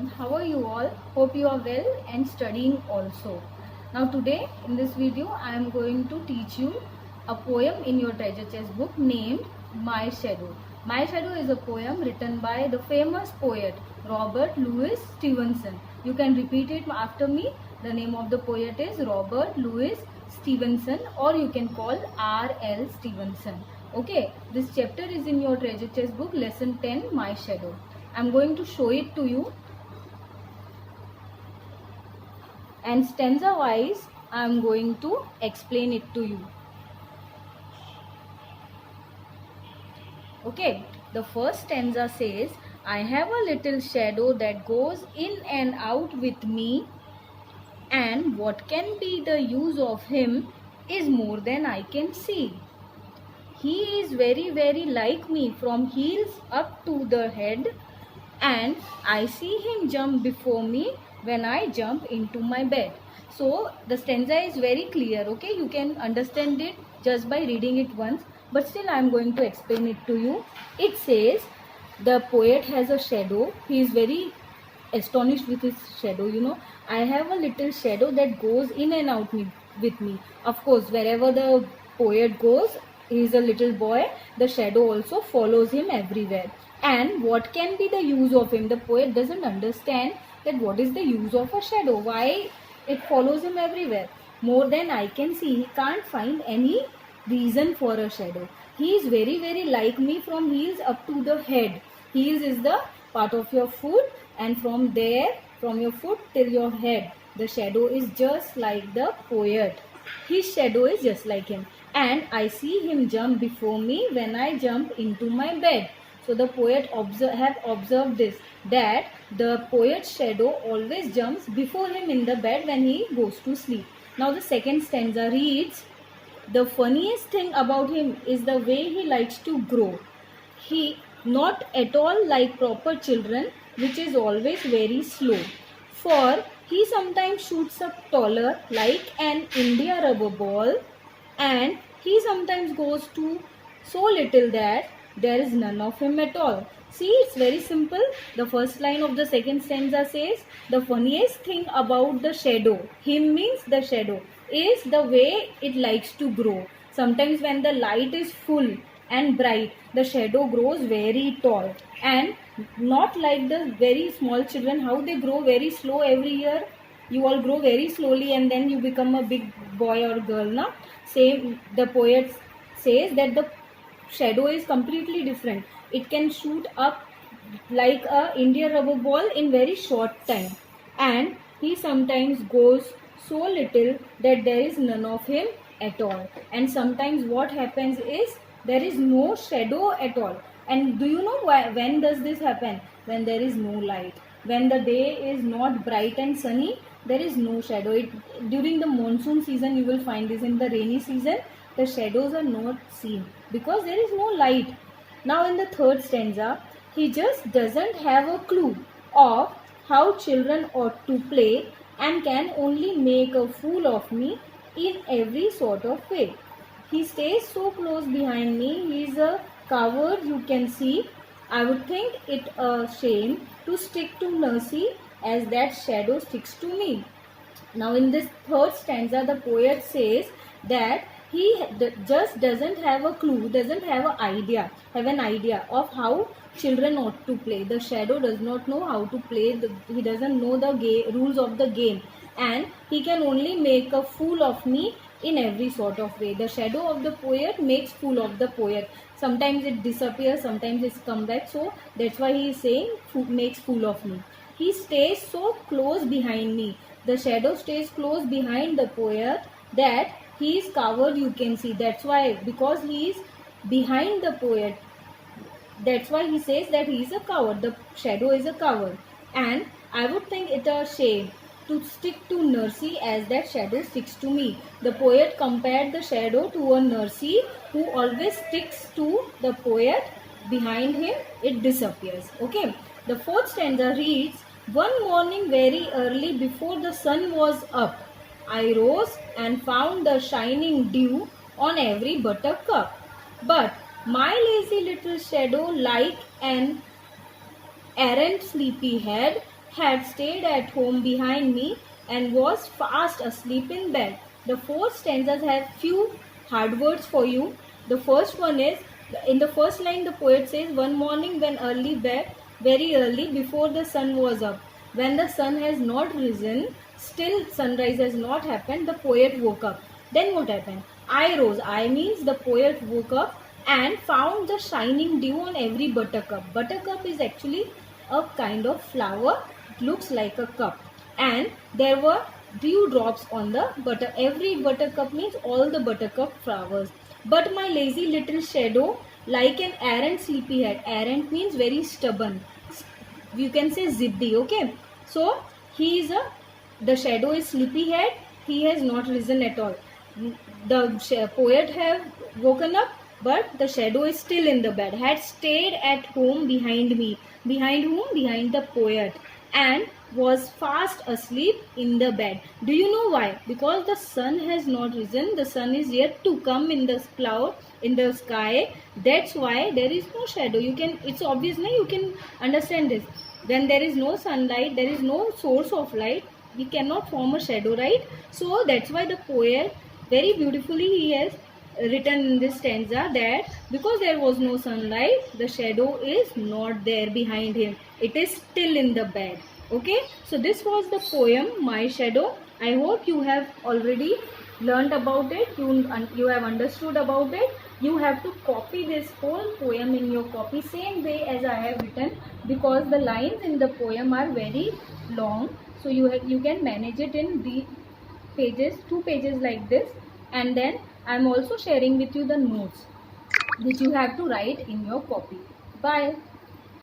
everyone, how are you all? Hope you are well and studying also. Now today in this video I am going to teach you a poem in your treasure chest book named My Shadow. My Shadow is a poem written by the famous poet Robert Louis Stevenson. You can repeat it after me. The name of the poet is Robert Louis Stevenson, or you can call R.L. Stevenson. Okay, this chapter is in your treasure chest book, lesson 10, My Shadow. I'm going to show it to you, and stanza wise I'm going to explain it to you. Okay, the first stanza says, I have a little shadow that goes in and out with me, and what can be the use of him is more than I can see. He is very, very like me from heels up to the head, and I see him jump before me when I jump into my bed. So the stanza is very clear, okay? You can understand it just by reading it once, but still I am going to explain it to you. It says the poet has a shadow. He is very astonished with his shadow, I have a little shadow that goes in and out with me. Of course, wherever the poet goes, he is a little boy, the shadow also follows him everywhere. And what can be the use of him? The poet doesn't understand that what is the use of a shadow, why it follows him everywhere. More than I can see, he can't find any reason for a shadow. He is very, very like me from heels up to the head. Heels is the part of your foot, and from there, from your foot till your head, the shadow is just like the poet. His shadow is just like him, and I see him jump before me when I jump into my bed. So the poet have observed this, that the poet's shadow always jumps before him in the bed when he goes to sleep. Now the second stanza reads, the funniest thing about him is the way he likes to grow. He not at all like proper children, which is always very slow. For he sometimes shoots up taller like an India rubber ball, and he sometimes goes to so little that there is none of him at all. See, it's very simple. The first line of the second stanza says, the funniest thing about the shadow, him means the shadow, is the way it likes to grow. Sometimes when the light is full and bright, the shadow grows very tall, and not like the very small children, how they grow very slow every year. You all grow very slowly and then you become a big boy or girl, na? Same, the poet says that the shadow is completely different. It can shoot up like a India rubber ball in very short time, and he sometimes goes so little that there is none of him at all. And sometimes what happens is there is no shadow at all. And do you know why, when does this happen? When there is no light, when the day is not bright and sunny, there is no shadow. During the monsoon season you will find this. In the rainy season, the shadows are not seen because there is no light. Now in the third stanza, he just doesn't have a clue of how children ought to play, and can only make a fool of me in every sort of way. He stays so close behind me, he is a coward, you can see. I would think it a shame to stick to Nursie as that shadow sticks to me. Now in this third stanza, the poet says that he just doesn't have a clue, doesn't have an idea of how children ought to play. The shadow does not know how to play. He doesn't know the rules of the game, and he can only make a fool of me in every sort of way. The shadow of the poet makes fool of the poet. Sometimes it disappears, sometimes it's come back. So that's why he is saying makes fool of me. He stays so close behind me. The shadow stays close behind the poet that he is covered, you can see. That's why, because he is behind the poet, that's why he says that he is a coward. The shadow is a coward. And I would think it a shame to stick to Nursie as that shadow sticks to me. The poet compared the shadow to a Nursie who always sticks to the poet. Behind him, it disappears. Okay. The fourth stanza reads, one morning very early before the sun was up, I rose and found the shining dew on every buttercup. But my lazy little shadow, like an errant sleepyhead, had stayed at home behind me and was fast asleep in bed. The four stanzas have few hard words for you. The first one is, in the first line the poet says, one morning when early bed, very early before the sun was up, when the sun has not risen, still sunrise has not happened, the poet woke up. Then what happened? I rose. I means the poet woke up and found the shining dew on every buttercup. Buttercup is actually a kind of flower. It looks like a cup. And there were dew drops on the butter. Every buttercup means all the buttercup flowers. But my lazy little shadow, like an errant sleepyhead. Errant means very stubborn. You can say ziddi, okay? So he is the shadow is sleepyhead. He has not risen at all. The poet have woken up, but the shadow is still in the bed. Had stayed at home behind me. Behind whom? Behind the poet. And was fast asleep in the bed. Do you know why? Because the sun has not risen. The sun is yet to come in the cloud, in the sky. That's why there is no shadow. It's obvious now, you can understand this. When there is no sunlight, there is no source of light, we cannot form a shadow, right? So that's why the poet, very beautifully he has written in this stanza that because there was no sunlight, the shadow is not there behind him. It is still in the bed. Okay, so this was the poem My Shadow. I hope you have already learned about it. You have understood about it. You have to copy this whole poem in your copy same way as I have written, because the lines in the poem are very long. So you can manage it in the pages, 2 pages like this, and then I am also sharing with you the notes which you have to write in your copy. Bye.